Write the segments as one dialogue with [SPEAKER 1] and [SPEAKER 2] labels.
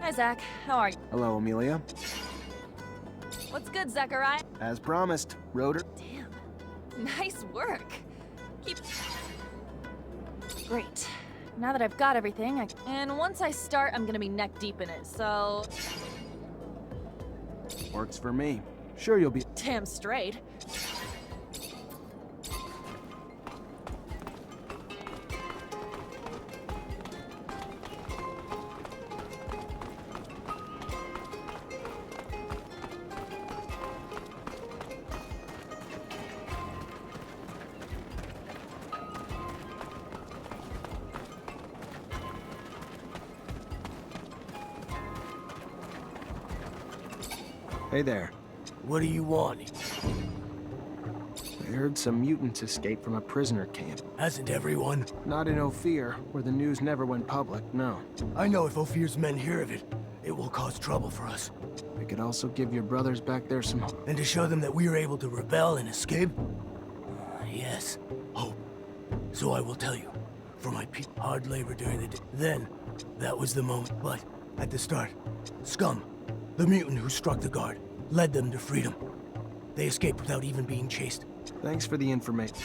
[SPEAKER 1] Hi, Zach. How are you?
[SPEAKER 2] Hello, Amelia.
[SPEAKER 1] What's good, Zachariah?
[SPEAKER 2] As promised, Rotor.
[SPEAKER 1] Damn. Nice work. Keep... Great. Now that I've got everything, and once I start, I'm gonna be neck deep in it, so...
[SPEAKER 2] Works for me. Sure you'll be...
[SPEAKER 1] Damn straight.
[SPEAKER 2] Hey there.
[SPEAKER 3] What do you want?
[SPEAKER 2] I heard some mutants escaped from a prisoner camp.
[SPEAKER 3] Hasn't everyone?
[SPEAKER 2] Not in Ophir, where the news never went public, no.
[SPEAKER 3] I know if Ophir's men hear of it, it will cause trouble for us.
[SPEAKER 2] I could also give your brothers back there some hope.
[SPEAKER 3] And to show them that we are able to rebel and escape? Yes, hope. So I will tell you, for my hard labor during the day. Then, that was the moment. But, at the start, Scum, the mutant who struck the guard, led them to freedom. They escaped without even being chased.
[SPEAKER 2] Thanks for the information.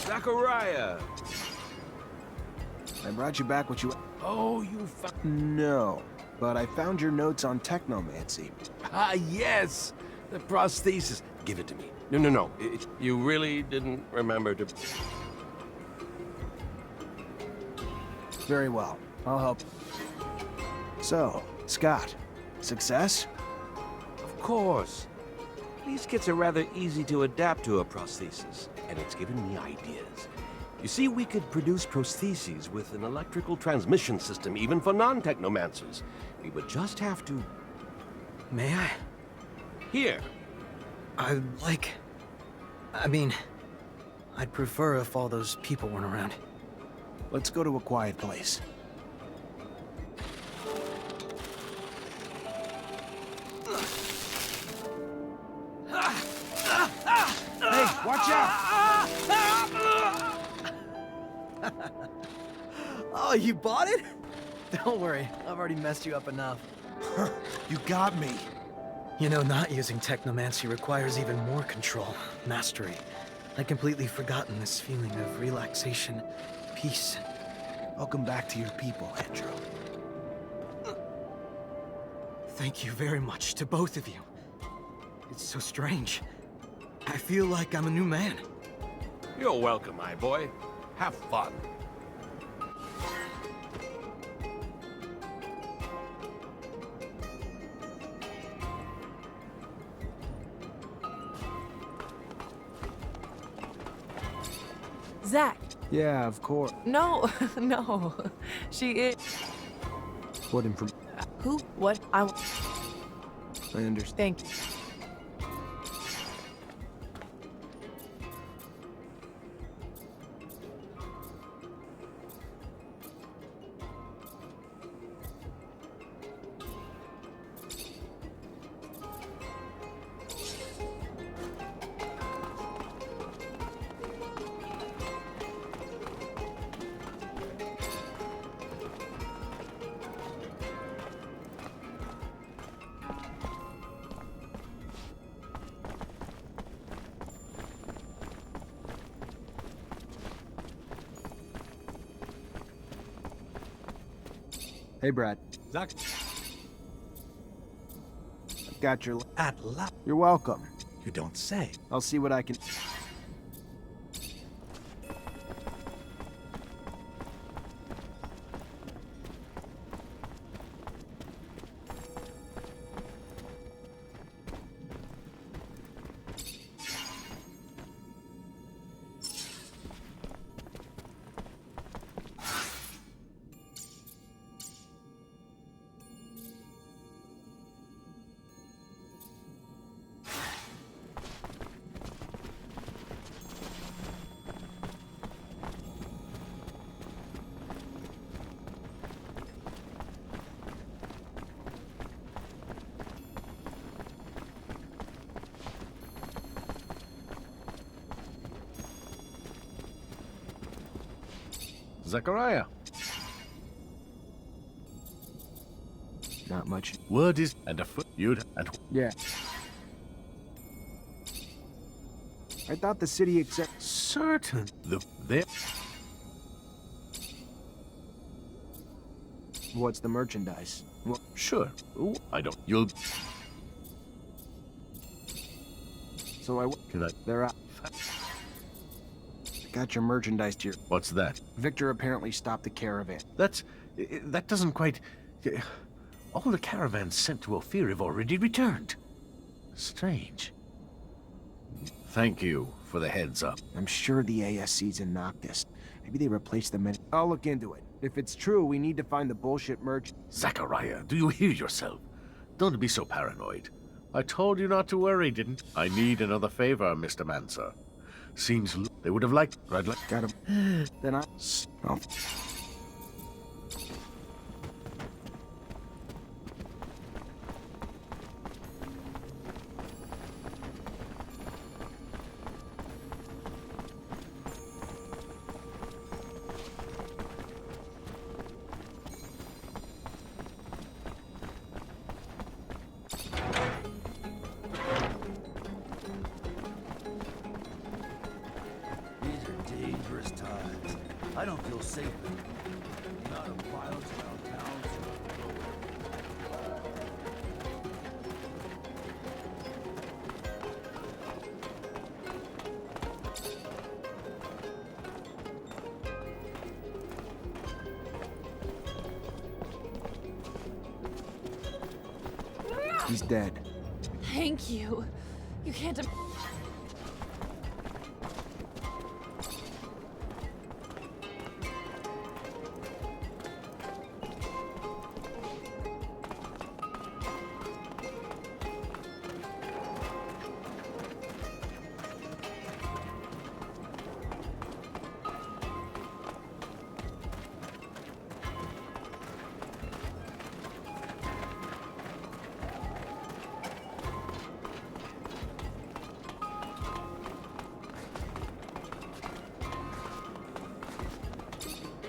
[SPEAKER 4] Zachariah!
[SPEAKER 2] I brought you back what you...
[SPEAKER 4] Oh, you
[SPEAKER 2] No, but I found your notes on Technomancer.
[SPEAKER 4] Ah, yes! The prosthesis. Give it to me. No. You really didn't remember to...
[SPEAKER 2] Very well. I'll help. So, Scott, success?
[SPEAKER 4] Of course. These kits are rather easy to adapt to a prosthesis, and it's given me ideas. You see, we could produce prostheses with an electrical transmission system, even for non-technomancers. We would just have to...
[SPEAKER 5] May I?
[SPEAKER 4] Here.
[SPEAKER 5] I mean, I'd prefer if all those people weren't around.
[SPEAKER 2] Let's go to a quiet place. Hey, watch out!
[SPEAKER 5] Oh, you bought it? Don't worry, I've already messed you up enough.
[SPEAKER 2] You got me.
[SPEAKER 5] You know, not using Technomancy requires even more control, mastery. I'd completely forgotten this feeling of relaxation, peace.
[SPEAKER 2] Welcome back to your people, Andrew.
[SPEAKER 5] Thank you very much to both of you. It's so strange. I feel like I'm a new man.
[SPEAKER 4] You're welcome, my boy. Have fun.
[SPEAKER 1] Zach.
[SPEAKER 2] Yeah, of course.
[SPEAKER 1] No, no. She is...
[SPEAKER 2] What information?
[SPEAKER 1] Who? What? I
[SPEAKER 2] understand.
[SPEAKER 1] Thank you.
[SPEAKER 2] Hey, Brad.
[SPEAKER 3] Zach?
[SPEAKER 2] I've got your...
[SPEAKER 3] At last.
[SPEAKER 2] You're welcome.
[SPEAKER 3] You don't say.
[SPEAKER 2] I'll see what I can...
[SPEAKER 6] Zachariah.
[SPEAKER 2] Not much.
[SPEAKER 6] Word is, and a foot, you'd, and
[SPEAKER 2] Yeah. I thought the city accept.
[SPEAKER 6] certain, there.
[SPEAKER 2] What's the merchandise? Well,
[SPEAKER 6] Sure. Ooh, I don't, you'll,
[SPEAKER 2] so I.
[SPEAKER 6] can I,
[SPEAKER 2] They're out. Got your merchandise here.
[SPEAKER 6] what's that?
[SPEAKER 2] Victor apparently stopped the caravan.
[SPEAKER 6] That doesn't quite, all the caravans sent to Ophir have already returned. Strange. Thank you for the heads up.
[SPEAKER 2] I'm sure the ASC's in Noctis. Maybe they replaced them in. I'll look into it. If it's true, we need to find the bullshit merch.
[SPEAKER 6] Zachariah, do you hear yourself? Don't be so paranoid. I told you not to worry, didn't I? Need another favor, Mr. Mancer. Seems they would have liked. I'd like.
[SPEAKER 2] Got him. Then I. Oh.
[SPEAKER 7] These are dangerous times. I don't feel safe. Not of violence around town.
[SPEAKER 2] He's dead.
[SPEAKER 1] Thank you. You can't.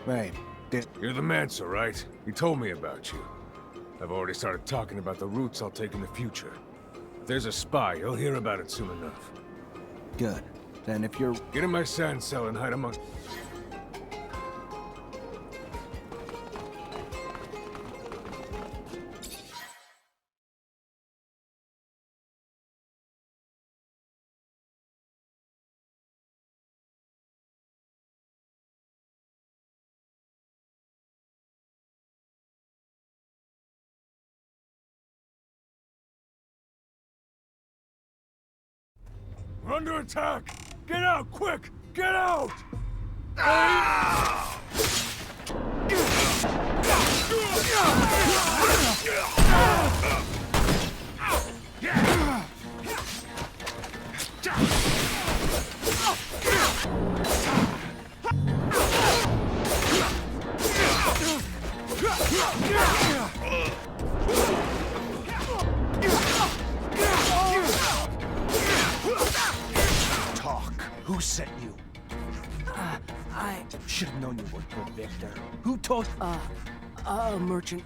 [SPEAKER 2] Wait.
[SPEAKER 8] You're the Mancer, right? You told me about you. I've already started talking about the routes I'll take in the future. If there's a spy, you'll hear about it soon enough.
[SPEAKER 2] Good. Then if you're.
[SPEAKER 8] Get in my sand cell and hide among... We're under attack! Get out, quick! Get out!
[SPEAKER 2] Talk. Who sent you? I should have known you worked for Victor. Who told?
[SPEAKER 3] A merchant.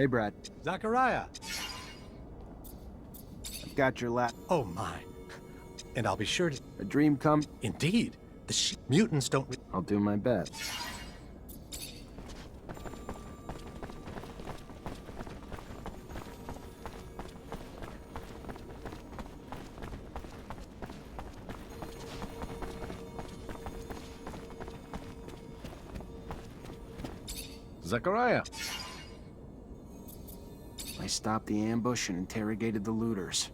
[SPEAKER 2] Hey, Brad.
[SPEAKER 9] Zachariah!
[SPEAKER 2] I've got your lap.
[SPEAKER 9] Oh my. And I'll be sure to...
[SPEAKER 2] A dream come.
[SPEAKER 9] Indeed. Mutants don't...
[SPEAKER 2] I'll do my best.
[SPEAKER 6] Zachariah!
[SPEAKER 2] I stopped the ambush and interrogated the looters.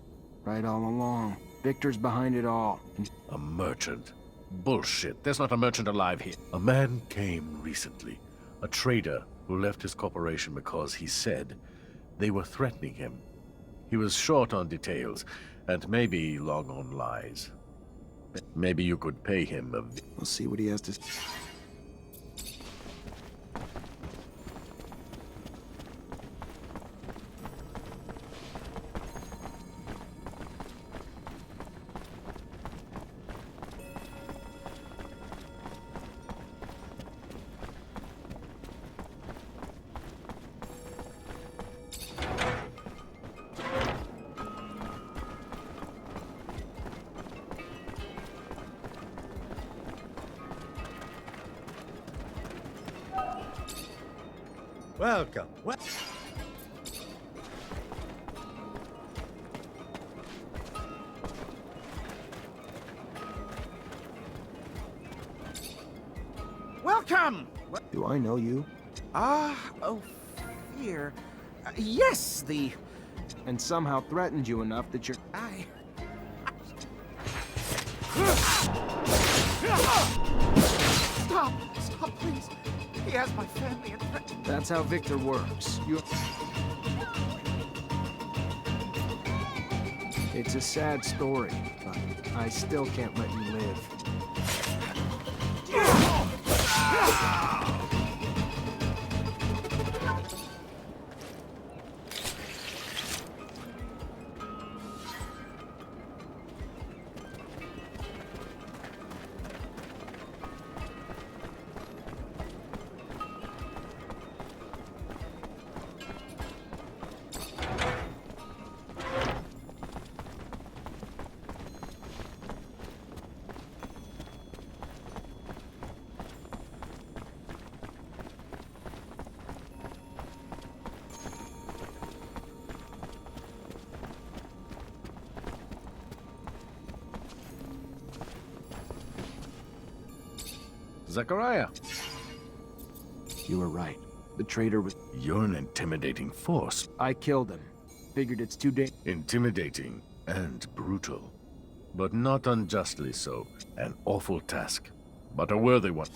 [SPEAKER 2] Right all along. Victor's behind it all.
[SPEAKER 6] A merchant. Bullshit. There's not a merchant alive here. A man came recently. A trader who left his corporation because he said they were threatening him. He was short on details, and maybe long on lies. Maybe you could pay him a...
[SPEAKER 2] We'll see what he has to say.
[SPEAKER 9] Welcome.
[SPEAKER 10] Welcome!
[SPEAKER 2] Do I know you?
[SPEAKER 10] Oh, fear. Yes, the...
[SPEAKER 2] And somehow threatened you enough that you're...
[SPEAKER 10] Stop! Stop, please! He has my family and friends.
[SPEAKER 2] That's how Victor works. You... It's a sad story, but I still can't let you live.
[SPEAKER 6] Zachariah!
[SPEAKER 2] You were right. The traitor was...
[SPEAKER 6] You're an intimidating force.
[SPEAKER 2] I killed him. Figured it's too
[SPEAKER 6] Intimidating and brutal. But not unjustly so. An awful task, but a worthy one.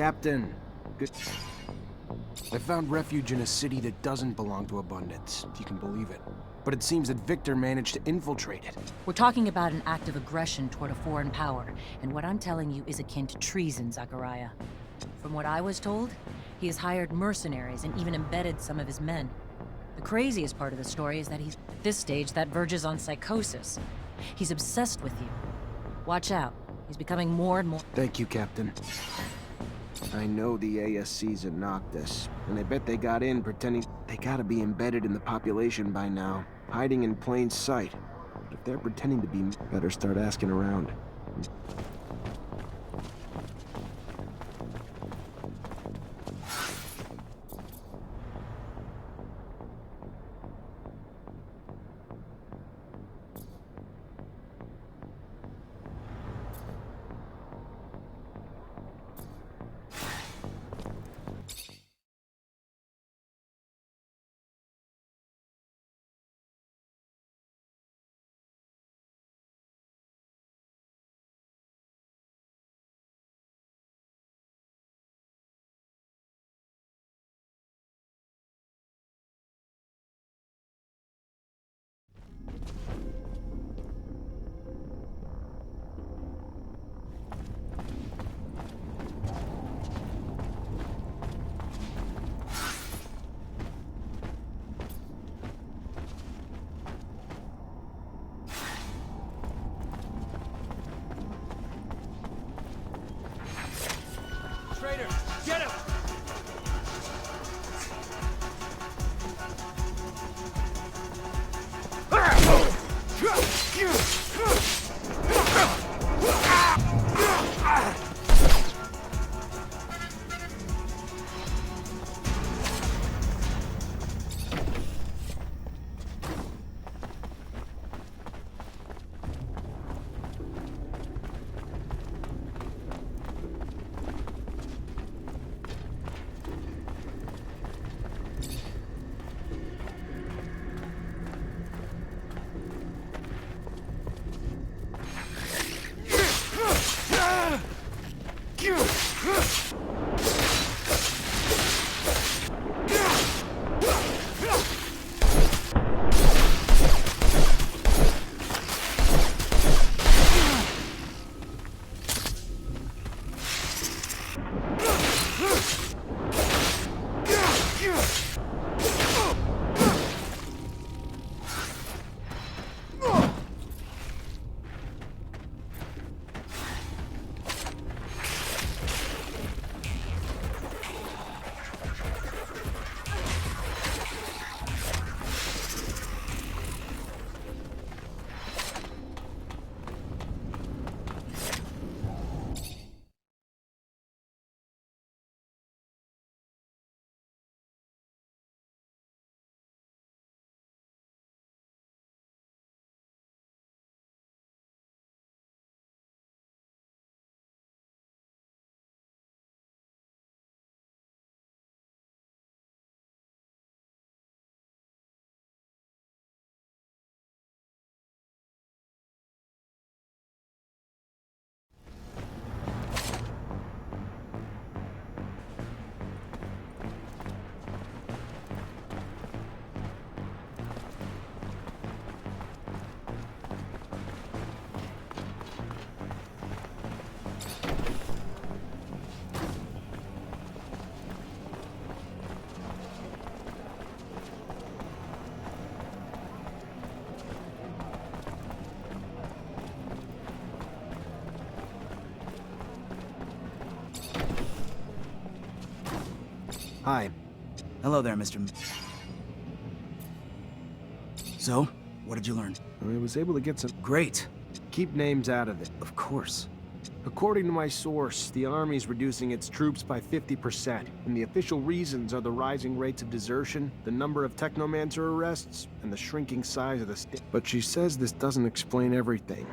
[SPEAKER 2] Captain, good. I found refuge in a city that doesn't belong to Abundance, if you can believe it. But it seems that Victor managed to infiltrate it.
[SPEAKER 11] We're talking about an act of aggression toward a foreign power, and what I'm telling you is akin to treason, Zachariah. From what I was told, he has hired mercenaries and even embedded some of his men. The craziest part of the story is that he's at this stage that verges on psychosis. He's obsessed with you. Watch out. He's becoming more and more—
[SPEAKER 2] Thank you, Captain. I know the ASC's in Noctis, and I bet they got in pretending they gotta be embedded in the population by now, hiding in plain sight. But if they're pretending to be, better start asking around. Hi.
[SPEAKER 7] Hello there, Mr. So, what did you learn?
[SPEAKER 2] I was able to get some...
[SPEAKER 7] Great.
[SPEAKER 2] Keep names out of it.
[SPEAKER 7] Of course.
[SPEAKER 2] According to my source, the Army's reducing its troops by 50%, and the official reasons are the rising rates of desertion, the number of Technomancer arrests, and the shrinking size of the state. But she says this doesn't explain everything,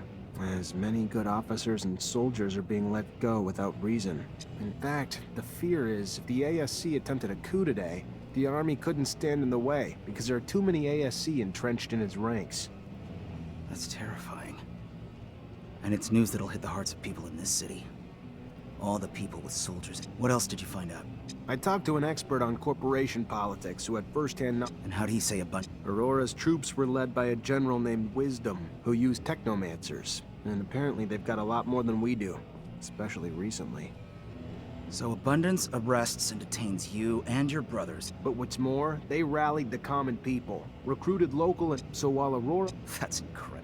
[SPEAKER 2] as many good officers and soldiers are being let go without reason. In fact, the fear is if the ASC attempted a coup today, the Army couldn't stand in the way, because there are too many ASC entrenched in its ranks.
[SPEAKER 7] That's terrifying. And it's news that'll hit the hearts of people in this city. All the people with soldiers. What else did you find out?
[SPEAKER 2] I talked to an expert on corporation politics who had first-hand knowledge.
[SPEAKER 7] And how'd he say a bunch?
[SPEAKER 2] Aurora's troops were led by a general named Wisdom, who used Technomancers. And apparently they've got a lot more than we do, especially recently.
[SPEAKER 7] So Abundance arrests and detains you and your brothers.
[SPEAKER 2] But what's more, they rallied the common people, recruited local, and so while Aurora...
[SPEAKER 7] That's incredible.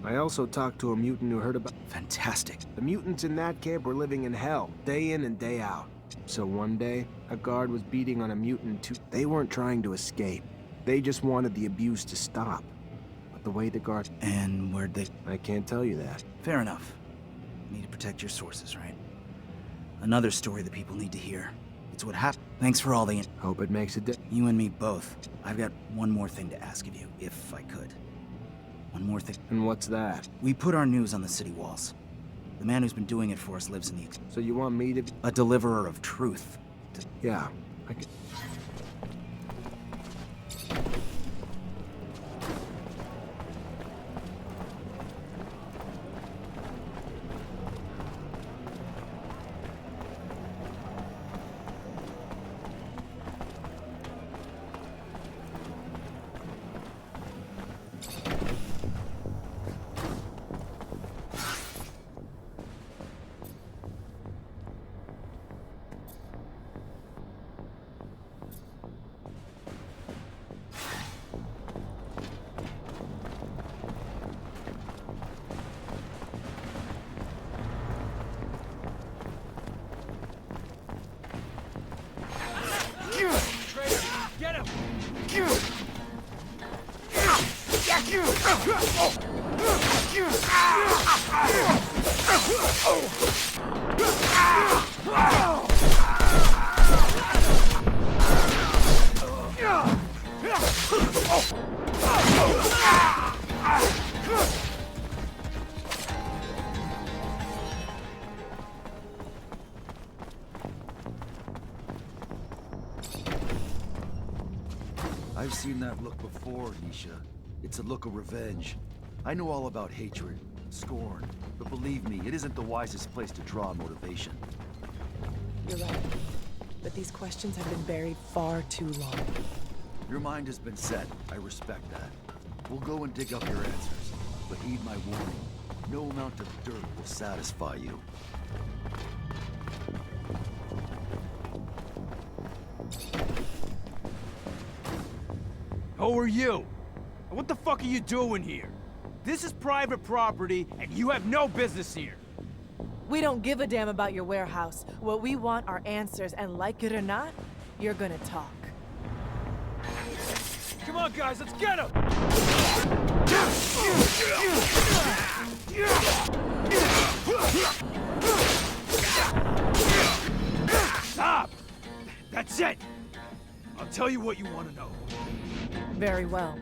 [SPEAKER 2] I also talked to a mutant who heard about...
[SPEAKER 7] Fantastic.
[SPEAKER 2] The mutants in that camp were living in hell, day in and day out. So one day, a guard was beating on a mutant too. They weren't trying to escape. They just wanted the abuse to stop. But the way the guard...
[SPEAKER 7] And where'd they...
[SPEAKER 2] I can't tell you that.
[SPEAKER 7] Fair enough. You need to protect your sources, right? Another story that people need to hear. It's what happened. Thanks for all the...
[SPEAKER 2] Hope it makes a difference.
[SPEAKER 7] You and me both. I've got one more thing to ask of you, if I could. One more thing.
[SPEAKER 2] And what's that?
[SPEAKER 7] We put our news on the city walls. The man who's been doing it for us lives in the...
[SPEAKER 2] So you want me to...
[SPEAKER 7] A deliverer of truth.
[SPEAKER 2] Yeah, I can...
[SPEAKER 7] I've seen that look before, Nisha. It's a look of revenge. I know all about hatred, scorn, but believe me, it isn't the wisest place to draw motivation.
[SPEAKER 12] You're right. But these questions have been buried far too long.
[SPEAKER 7] Your mind has been set. I respect that. We'll go and dig up your answers. But heed my warning. No amount of dirt will satisfy you.
[SPEAKER 13] Who are you? And what the fuck are you doing here? This is private property, and you have no business here.
[SPEAKER 12] We don't give a damn about your warehouse. What we want are answers, and like it or not, you're gonna talk.
[SPEAKER 13] Come on, guys, let's get him! Stop! That's it! I'll tell you what you want to know.
[SPEAKER 12] Very well.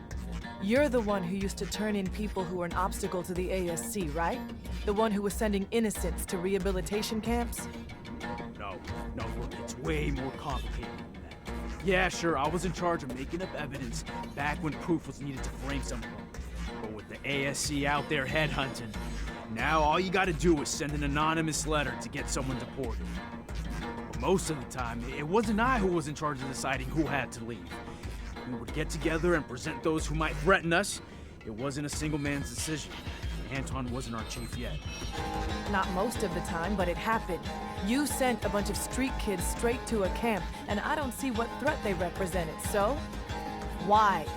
[SPEAKER 12] You're the one who used to turn in people who were an obstacle to the ASC, right? The one who was sending innocents to rehabilitation camps?
[SPEAKER 13] No, look, it's way more complicated than that. Yeah, sure, I was in charge of making up evidence back when proof was needed to frame someone. But with the ASC out there headhunting, now all you gotta do is send an anonymous letter to get someone deported. But most of the time, it wasn't I who was in charge of deciding who had to leave. We would get together and present those who might threaten us. It wasn't a single man's decision. Anton wasn't our chief yet.
[SPEAKER 12] Not most of the time, but it happened. You sent a bunch of street kids straight to a camp, and I don't see what threat they represented, so? Why?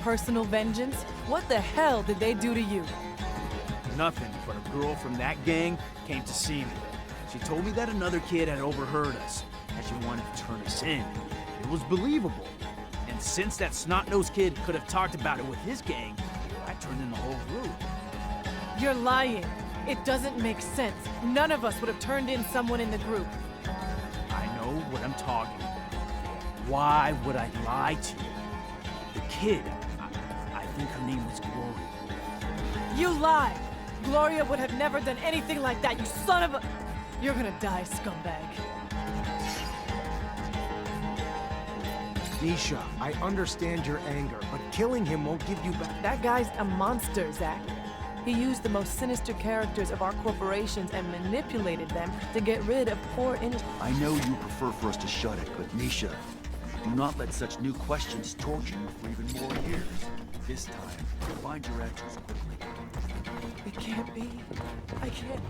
[SPEAKER 12] Personal vengeance? What the hell did they do to you?
[SPEAKER 13] Nothing, but a girl from that gang came to see me. She told me that another kid had overheard us. as you wanted to turn us in. It was believable. And since that snot-nosed kid could have talked about it with his gang, I turned in the whole group.
[SPEAKER 12] You're lying. It doesn't make sense. None of us would have turned in someone in the group.
[SPEAKER 13] I know what I'm talking about. Why would I lie to you? The kid, I think her name was Gloria.
[SPEAKER 12] You lied! Gloria would have never done anything like that, you son of a... You're gonna die, scumbag.
[SPEAKER 2] Nisha, I understand your anger, but killing him won't give you back.
[SPEAKER 12] That guy's a monster, Zach. He used the most sinister characters of our corporations and manipulated them to get rid of poor innocent...
[SPEAKER 7] I know you prefer for us to shut it, but Nisha, do not let such new questions torture you for even more years. This time, find your answers quickly.
[SPEAKER 12] It can't be. I can't...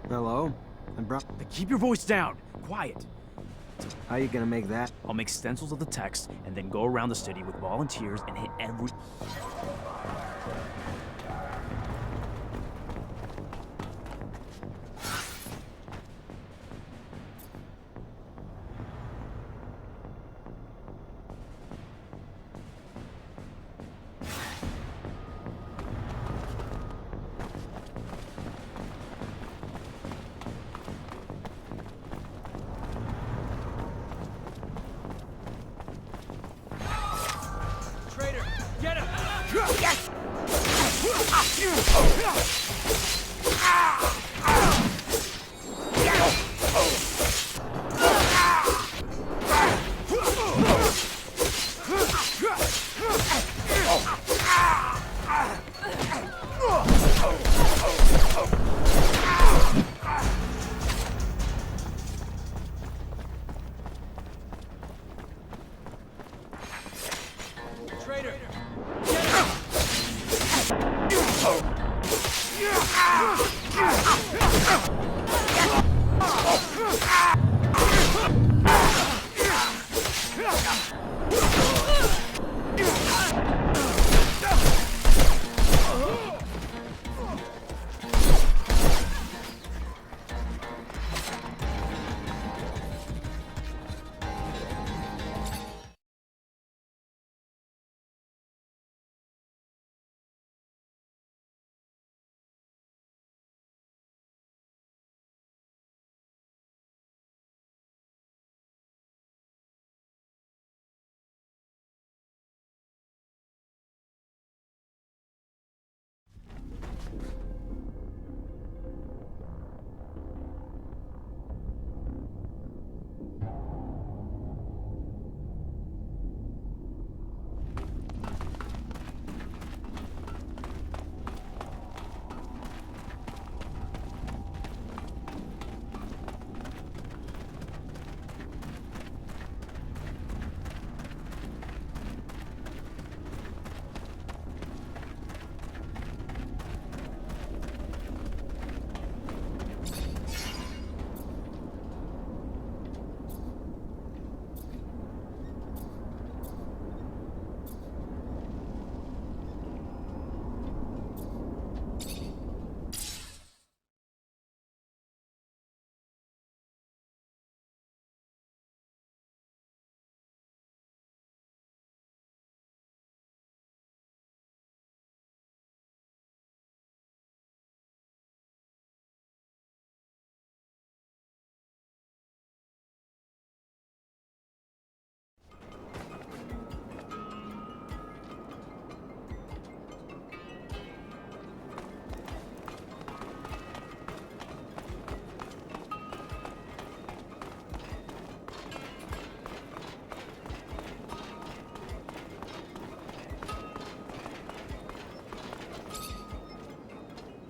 [SPEAKER 2] Hello? I'm bro...
[SPEAKER 13] Keep your voice down. Quiet.
[SPEAKER 2] How you gonna make that?
[SPEAKER 13] I'll make stencils of the text and then go around the city with volunteers and hit every...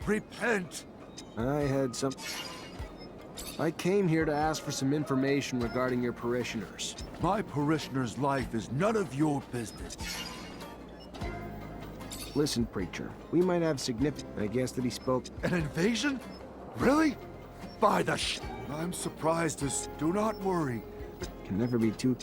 [SPEAKER 7] Repent!
[SPEAKER 2] I came here to ask for some information regarding your parishioners.
[SPEAKER 7] My parishioner's life is none of your business.
[SPEAKER 2] Listen, preacher, we might have significant... I guess that he spoke...
[SPEAKER 7] An invasion? Really? By the I'm surprised as... Do not worry.
[SPEAKER 2] Can never be too...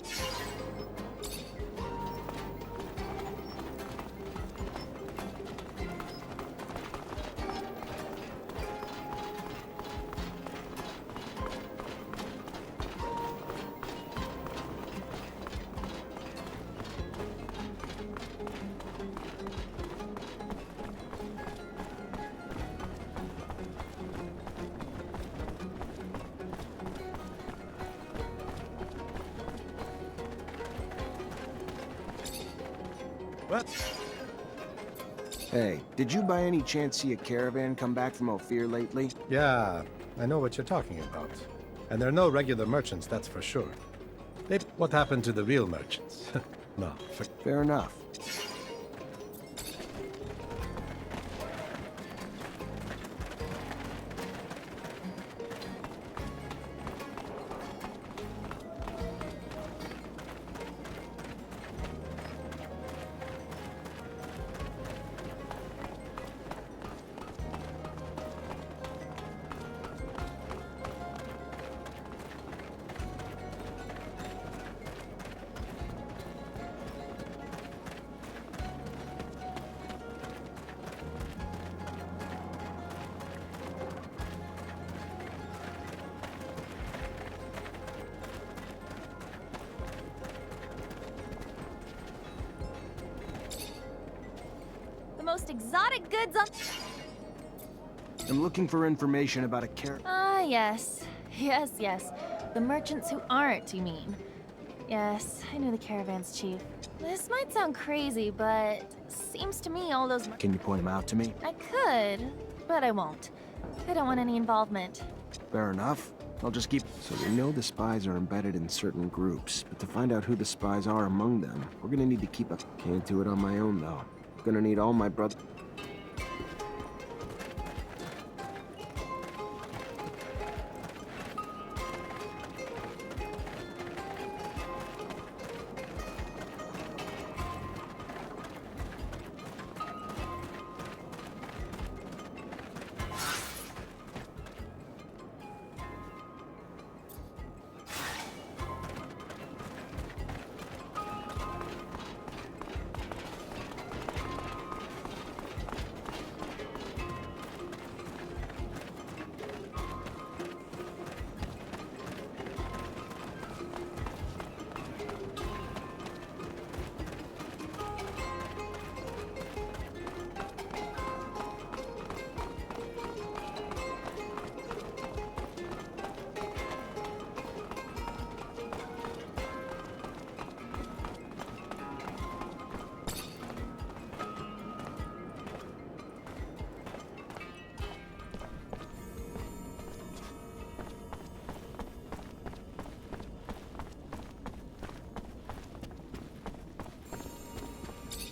[SPEAKER 9] What?
[SPEAKER 2] Hey, did you by any chance see a caravan come back from Ophir lately?
[SPEAKER 9] Yeah, I know what you're talking about. And there are no regular merchants, that's for sure. What happened to the real merchants? No.
[SPEAKER 2] Fair enough.
[SPEAKER 1] The most exotic goods on...
[SPEAKER 2] I'm looking for information about a
[SPEAKER 1] Ah, yes. Yes. The merchants who aren't, you mean? Yes, I knew the caravan's chief. This might sound crazy, but seems to me all those...
[SPEAKER 2] Can you point them out to me?
[SPEAKER 1] I could, but I won't. I don't want any involvement.
[SPEAKER 2] Fair enough. I'll just keep... So we know the spies are embedded in certain groups, but to find out who the spies are among them, we're gonna need to keep up. Can't do it on my own, though. Gonna need all my brother...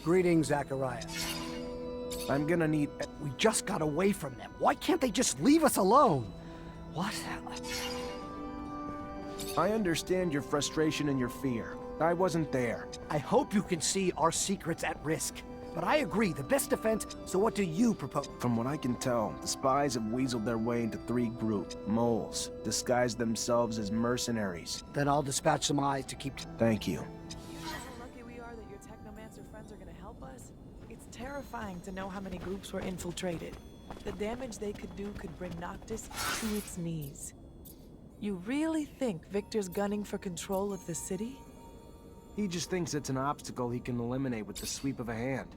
[SPEAKER 3] Greetings, Zachariah.
[SPEAKER 2] I'm gonna need...
[SPEAKER 10] We just got away from them. Why can't they just leave us alone? What?
[SPEAKER 2] I understand your frustration and your fear. I wasn't there.
[SPEAKER 10] I hope you can see our secret's at risk. But I agree, the best defense, so what do you propose?
[SPEAKER 2] From what I can tell, the spies have weaseled their way into 3 groups. Moles, disguised themselves as mercenaries.
[SPEAKER 10] Then I'll dispatch some eyes to keep...
[SPEAKER 2] Thank you.
[SPEAKER 12] How lucky we are that your Technomancer friends are gonna help us? It's terrifying to know how many groups were infiltrated. The damage they could do could bring Noctis to its knees. You really think Victor's gunning for control of the city?
[SPEAKER 2] He just thinks it's an obstacle he can eliminate with the sweep of a hand.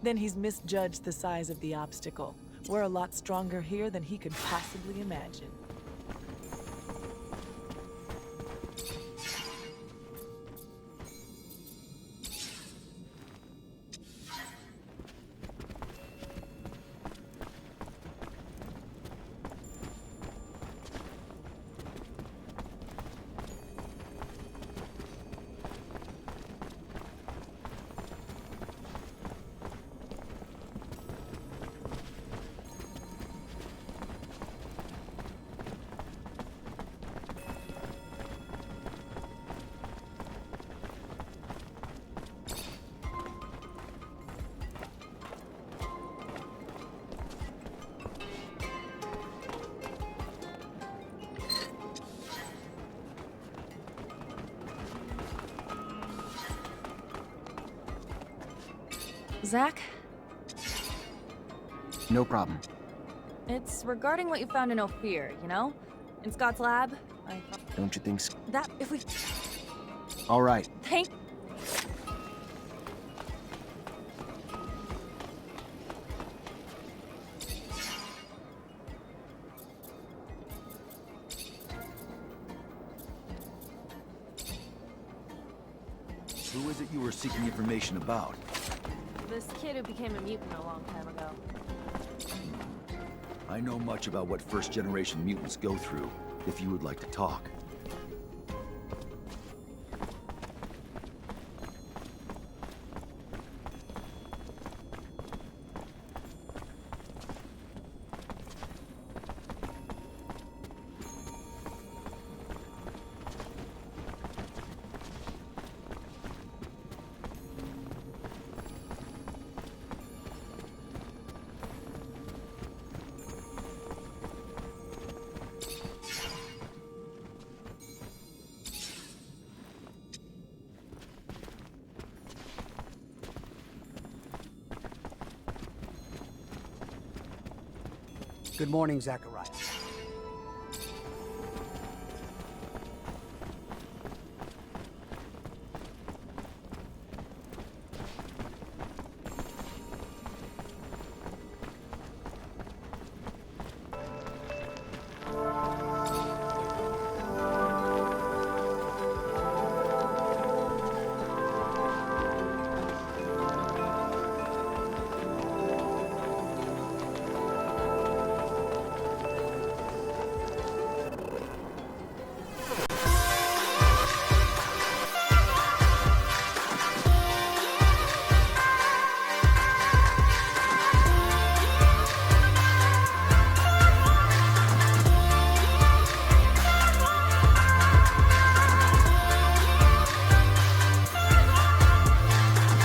[SPEAKER 12] Then he's misjudged the size of the obstacle. We're a lot stronger here than he could possibly imagine.
[SPEAKER 1] Zach?
[SPEAKER 2] No problem.
[SPEAKER 1] It's regarding what you found in Ophir, you know? In Scott's lab. I thought
[SPEAKER 2] Don't you think?
[SPEAKER 1] that if we...
[SPEAKER 2] All right.
[SPEAKER 1] Thank...
[SPEAKER 7] Who is it you were seeking information about?
[SPEAKER 1] This kid who became a mutant a long time ago.
[SPEAKER 7] I know much about what first-generation mutants go through, if you would like to talk.
[SPEAKER 10] Good morning, Zachariah.